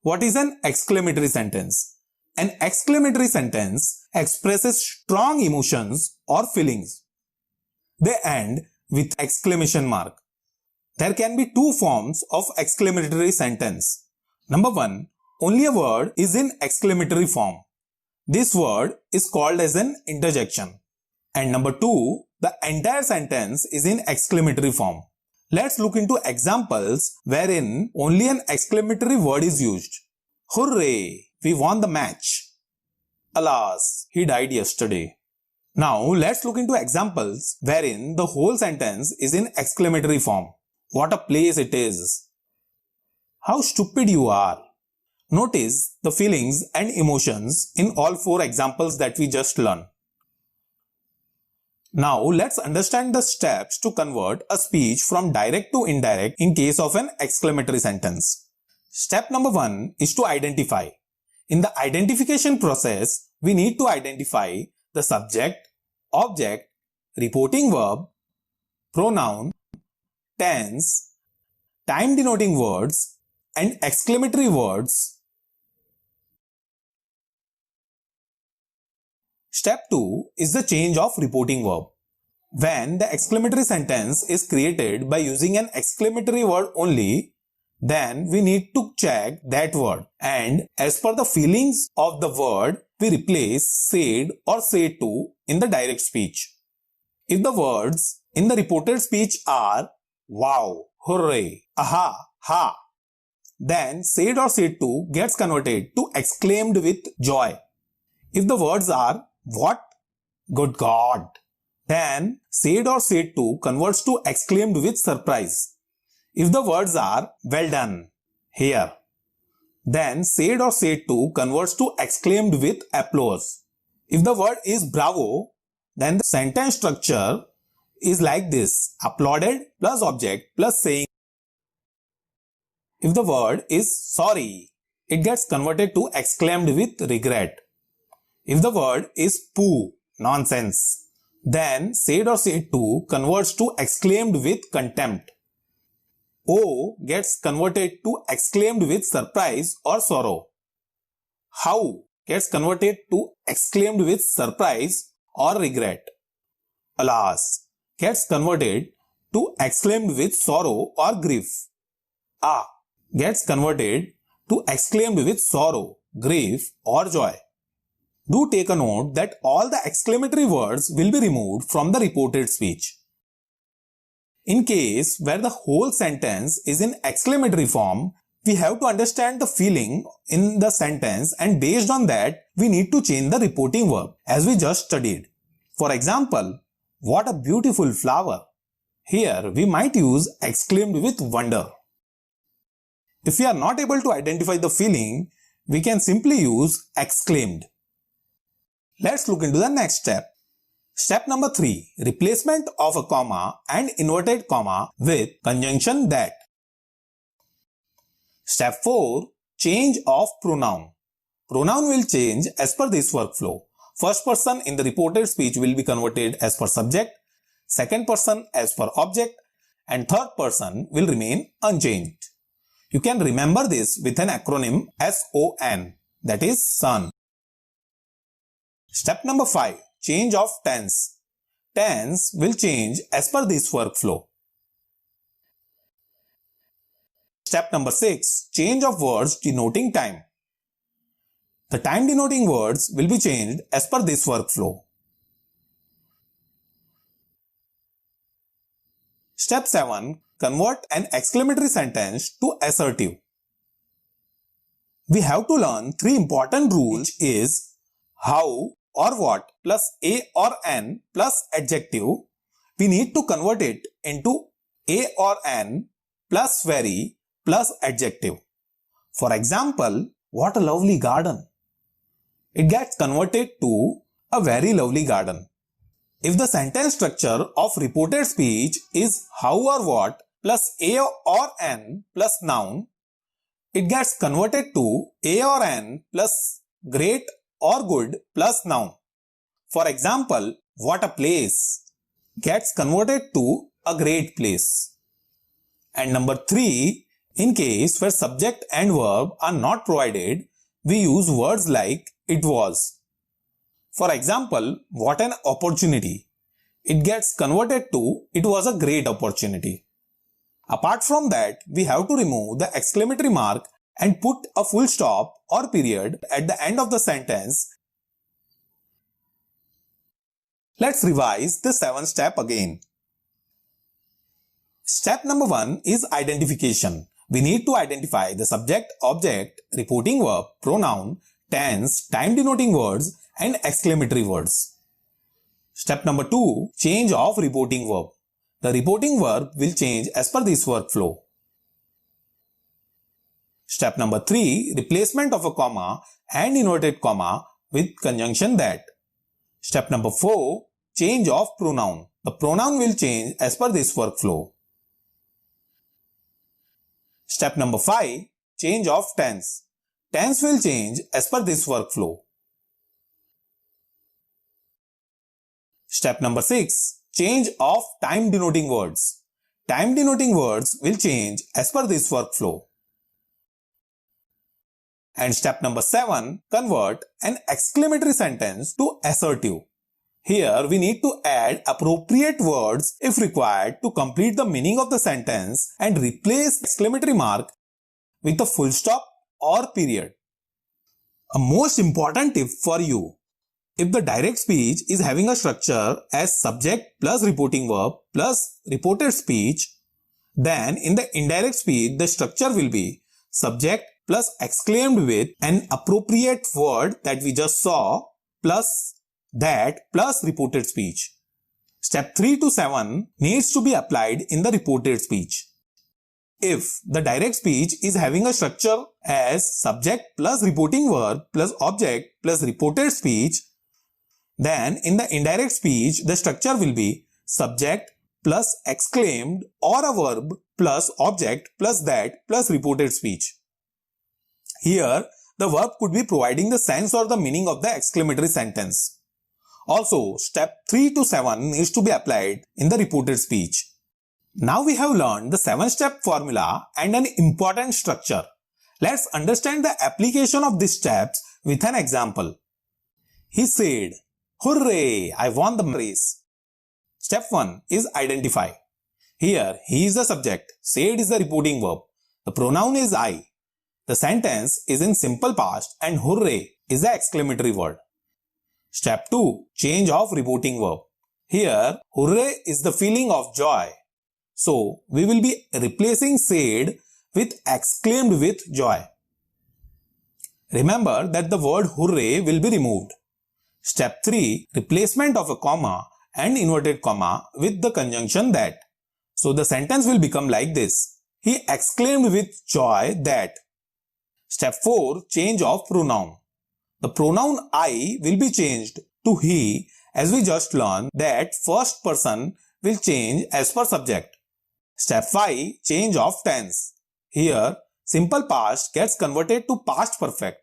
What is an exclamatory sentence? An exclamatory sentence expresses strong emotions or feelings. They end with exclamation mark. There can be two forms of exclamatory sentence. Number one, only a word is in exclamatory form. This word is called as an interjection. And number two, the entire sentence is in exclamatory form. Let's look into examples wherein only an exclamatory word is used. Hooray! We won the match. Alas, he died yesterday. Now let's look into examples wherein the whole sentence is in exclamatory form. What a place it is. How stupid you are. Notice the feelings and emotions in all four examples that we just learned. Now let's understand the steps to convert a speech from direct to indirect in case of an exclamatory sentence. Step number 1 is to identify. In the identification process, we need to identify the subject, object, reporting verb, pronoun, tense, time denoting words, and exclamatory words. Step 2 is the change of reporting verb. When the exclamatory sentence is created by using an exclamatory word only, then we need to check that word, and as per the feelings of the word, we replace said or said to in the direct speech. If the words in the reported speech are wow, hooray, aha, ha, then said or said to gets converted to exclaimed with joy. If the words are what, good God, then said or said to converts to exclaimed with surprise. If the words are well done, here, then said or said to converts to exclaimed with applause. If the word is bravo, then the sentence structure is like this: applauded plus object plus saying. If the word is sorry, it gets converted to exclaimed with regret. If the word is poo, nonsense, then said or said to converts to exclaimed with contempt. O gets converted to exclaimed with surprise or sorrow. How gets converted to exclaimed with surprise or regret. Alas gets converted to exclaimed with sorrow or grief. Ah gets converted to exclaimed with sorrow, grief or joy. Do take a note that all the exclamatory words will be removed from the reported speech. In case where the whole sentence is in exclamatory form, we have to understand the feeling in the sentence, and based on that, we need to change the reporting verb as we just studied. For example, what a beautiful flower. Here we might use exclaimed with wonder. If we are not able to identify the feeling, we can simply use exclaimed. Let's look into the next step. Step number 3. Replacement of a comma and inverted comma with conjunction that. Step 4. Change of pronoun. Pronoun will change as per this workflow. First person in the reported speech will be converted as per subject, second person as per object, and third person will remain unchanged. You can remember this with an acronym SON, that is son. Step number 5. Change of tense. Tense will change as per this workflow. Step number 6. Change of words denoting time. The time denoting words will be changed as per this workflow. Step 7. Convert an exclamatory sentence to assertive. We have to learn 3 important rules, which is how or what plus a or an plus adjective. We need to convert it into a or an plus very plus adjective. For example, what a lovely garden. It gets converted to a very lovely garden. If the sentence structure of reported speech is how or what plus a or an plus noun, it gets converted to a or an plus great or good plus noun. For example, what a place gets converted to a great place. And number 3 In case where subject and verb are not provided, we use words like it was. For example, what an opportunity. It gets converted to it was a great opportunity. Apart from that, we have to remove the exclamatory mark and put a full stop or period at the end of the sentence. Let's revise the 7th step again. Step number 1 is identification. We need to identify the subject, object, reporting verb, pronoun, tense, time denoting words and exclamatory words. Step number 2, change of reporting verb. The reporting verb will change as per this workflow. Step number 3, replacement of a comma and inverted comma with conjunction that. Step number 4, change of pronoun. The pronoun will change as per this workflow. Step number 5, change of tense. Tense will change as per this workflow. Step number 6, change of time denoting words. Time denoting words will change as per this workflow. And step number 7, convert an exclamatory sentence to assertive. Here we need to add appropriate words if required to complete the meaning of the sentence and replace exclamatory mark with a full stop or period. A most important tip for you. If the direct speech is having a structure as subject plus reporting verb plus reported speech, then in the indirect speech the structure will be subject plus exclaimed with an appropriate word that we just saw plus that plus reported speech. Step 3 to 7 needs to be applied in the reported speech. If the direct speech is having a structure as subject plus reporting verb plus object plus reported speech, then in the indirect speech the structure will be subject plus exclaimed or a verb plus object plus that plus reported speech. Here the verb could be providing the sense or the meaning of the exclamatory sentence. Also, step 3 to 7 needs to be applied in the reported speech. Now we have learned the 7-step formula and an important structure. Let's understand the application of these steps with an example. He said, "Hooray! I won the race." Step 1 is identify. Here, he is the subject, said is the reporting verb, the pronoun is I. The sentence is in simple past and hooray is the exclamatory word. Step 2, change of reporting verb. Here, hooray is the feeling of joy. So, we will be replacing said with exclaimed with joy. Remember that the word hooray will be removed. Step 3, replacement of a comma and inverted comma with the conjunction that. So, the sentence will become like this. He exclaimed with joy that. Step 4, change of pronoun. The pronoun I will be changed to he as we just learned that first person will change as per subject. Step 5, change of tense. Here, simple past gets converted to past perfect.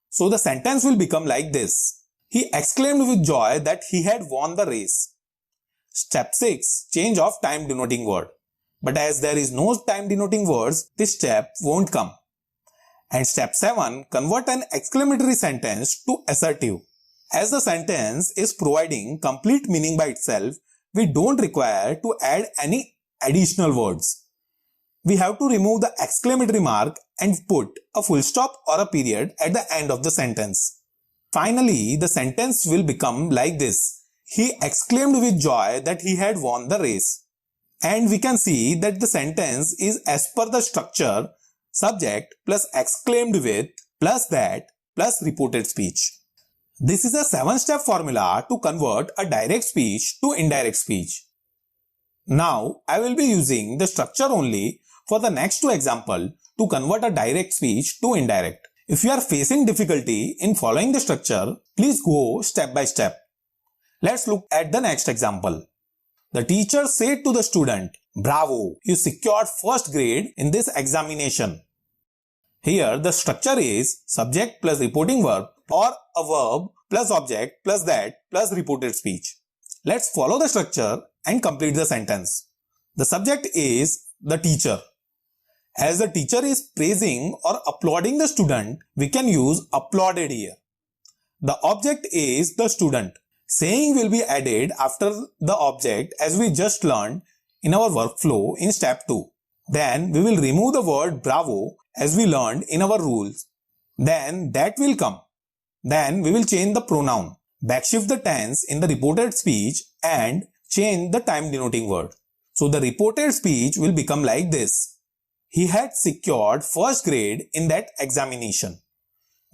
So the sentence will become like this. He exclaimed with joy that he had won the race. Step 6, change of time denoting word. But as there is no time denoting words, this step won't come. And step 7, convert an exclamatory sentence to assertive. As the sentence is providing complete meaning by itself, we don't require to add any additional words. We have to remove the exclamatory mark and put a full stop or a period at the end of the sentence. Finally, the sentence will become like this. He exclaimed with joy that he had won the race. And we can see that the sentence is as per the structure subject plus exclaimed with plus that plus reported speech. This is a 7-step formula to convert a direct speech to indirect speech. Now, I will be using the structure only for the next 2 examples to convert a direct speech to indirect. If you are facing difficulty in following the structure, please go step by step. Let's look at the next example. The teacher said to the student, "Bravo, you secured first grade in this examination." Here the structure is subject plus reporting verb or a verb plus object plus that plus reported speech. Let's follow the structure and complete the sentence. The subject is the teacher As the teacher is praising or applauding the student, we can use applauded here. The object is the student. Saying will be added after the object as we just learned in our workflow in step 2. Then we will remove the word bravo as we learned in our rules. Then that will come. Then we will change the pronoun, backshift the tense in the reported speech and change the time denoting word. So the reported speech will become like this. He had secured first grade in that examination.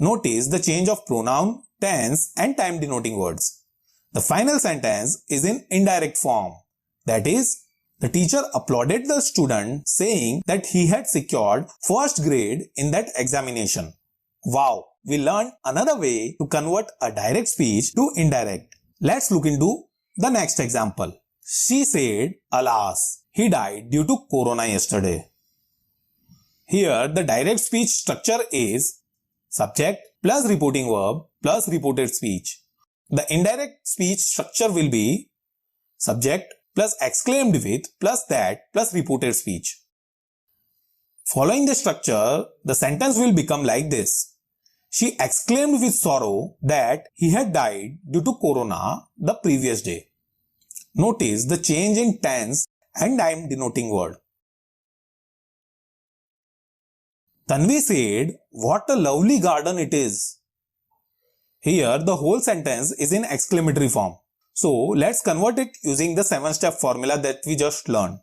Notice the change of pronoun, tense and time denoting words. The final sentence is in indirect form. That is, the teacher applauded the student saying that he had secured first grade in that examination. Wow, we learned another way to convert a direct speech to indirect. Let's look into the next example. She said, alas, he died due to corona yesterday. Here the direct speech structure is subject plus reporting verb plus reported speech. The indirect speech structure will be subject plus exclaimed with plus that plus reported speech. Following the structure, the sentence will become like this. She exclaimed with sorrow that he had died due to corona the previous day. Notice the change in tense and time denoting word. Tanvi said, what a lovely garden it is. Here the whole sentence is in exclamatory form. So let's convert it using the 7-step formula that we just learned.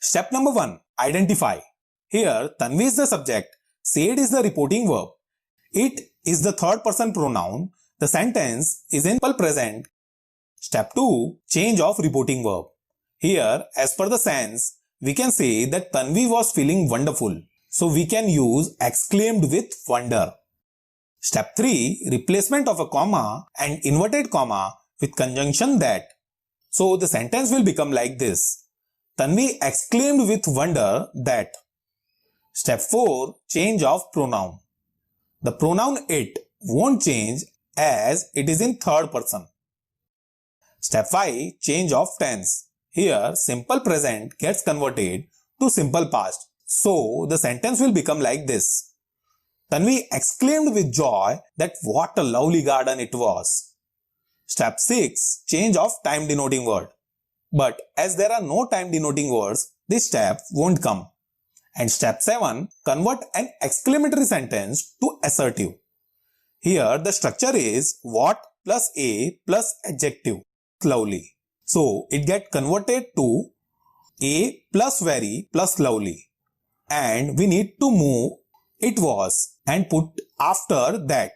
Step number 1. Identify. Here Tanvi is the subject, said is the reporting verb. It is the third person pronoun. The sentence is in simple present. Step 2. Change of reporting verb. Here, as per the sense, we can say that Tanvi was feeling wonderful. So we can use exclaimed with wonder. Step 3. Replacement of a comma and inverted comma with conjunction that. So the sentence will become like this. Tanvi exclaimed with wonder that. Step 4. Change of pronoun. The pronoun it won't change as it is in third person. Step 5. Change of tense. Here simple present gets converted to simple past. So the sentence will become like this. Tanvi exclaimed with joy that what a lovely garden it was. Step 6. Change of time denoting word. But as there are no time denoting words, this step won't come. And step 7. Convert an exclamatory sentence to assertive. Here the structure is what plus a plus adjective. Lovely. So it gets converted to a plus very plus lovely. And we need to move it was and put after that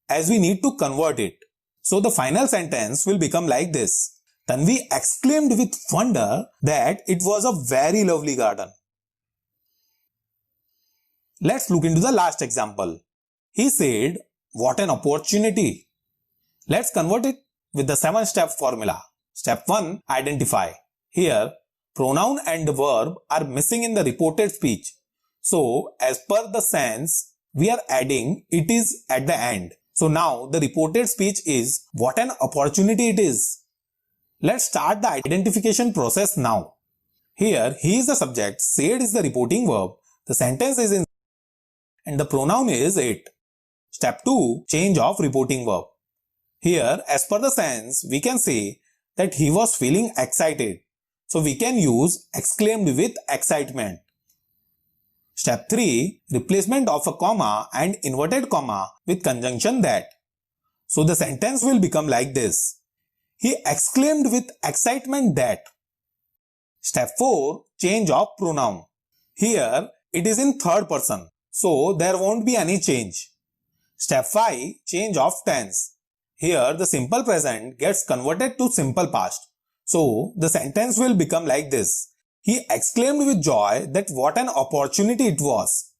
as we need to convert it. So the final sentence will become like this. Tanvi exclaimed with wonder that it was a very lovely garden. Let's look into the last example. He said, what an opportunity. Let's convert it with the 7-step formula. Step 1. Identify. Here, pronoun and verb are missing in the reported speech. So, as per the sense, we are adding it is at the end. So now the reported speech is what an opportunity it is. Let's start the identification process now. Here, he is the subject, said is the reporting verb, the sentence is in and the pronoun is it. Step 2. Change of reporting verb. Here, as per the sense, we can say that he was feeling excited. So we can use exclaimed with excitement. Step 3. Replacement of a comma and inverted comma with conjunction that. So the sentence will become like this. He exclaimed with excitement that. Step 4. Change of pronoun. Here it is in third person. So there won't be any change. Step 5. Change of tense. Here the simple present gets converted to simple past. So the sentence will become like this. He exclaimed with joy that what an opportunity it was.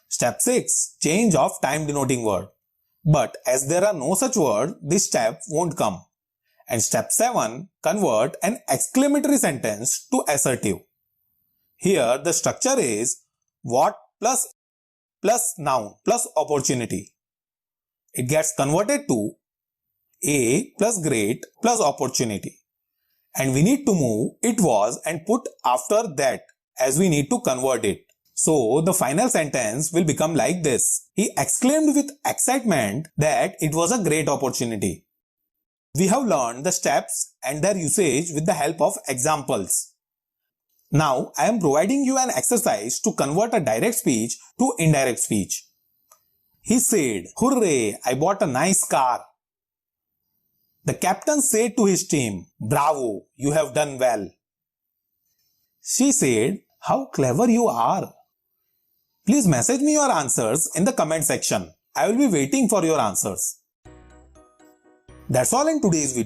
Step 6. Change of time denoting word. But as there are no such word, this step won't come. And step 7. Convert an exclamatory sentence to assertive. Here the structure is what plus noun plus opportunity. It gets converted to a plus great plus opportunity. And we need to move it was and put after that as we need to convert it. So the final sentence will become like this. He exclaimed with excitement that it was a great opportunity. We have learned the steps and their usage with the help of examples. Now I am providing you an exercise to convert a direct speech to indirect speech. He said, "Hooray, I bought a nice car." The captain said to his team, "Bravo, you have done well." She said, "How clever you are." Please message me your answers in the comment section. I will be waiting for your answers. That's all in today's video.